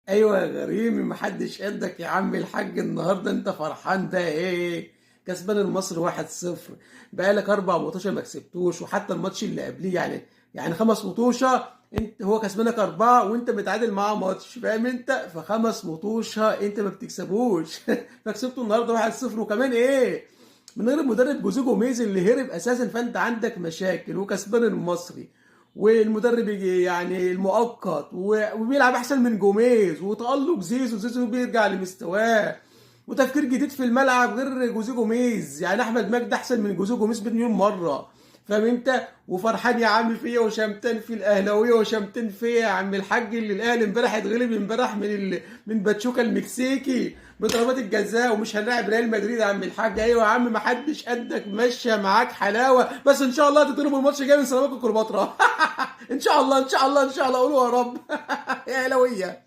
ايوه يا غريمي، محدش قدك يا عم الحاج. النهارده انت فرحان ده ايه؟ كسبان المصري 1-0. بقالك 4 ماتشات ما كسبتوش، وحتى الماتش اللي قبليه يعني 5 ماتشات انت هو كسبانك 4 وانت متعادل معاه ماتش، فاهم انت؟ ف5 ماتشات انت ما بتكسبوش فكسبته النهارده 1-0، وكمان ايه؟ من غير المدرب جوزيه جوميز اللي هرب اساسا، فانت عندك مشاكل وكسبان المصري. والمدرب يعني المؤقت وبيلعب احسن من جوميز، وتألق زيزو بيرجع لمستواه، وتفكير جديد في الملعب غير جوزيه جوميز. يعني احمد مجدي احسن من جوزيه جوميز بمليون مره، فاهم انت؟ وفرحان يا عم فيا وشمتان في الاهلاويه وشمتان فيا يا عم الحاج، اللي الاهلي امبارح اتغلب امبارح من باتشوكا المكسيكي بضربات الجزاء، ومش هنلاعب ريال مدريد يا عم الحاج. ايوه يا عم، محدش قدك، ماشيه معاك حلاوه، بس ان شاء الله تضربوا الماتش الجاي من سيراميكا كليوباترا ان شاء الله ان شاء الله ان شاء الله، قولوا يا رب يا اهلاويه.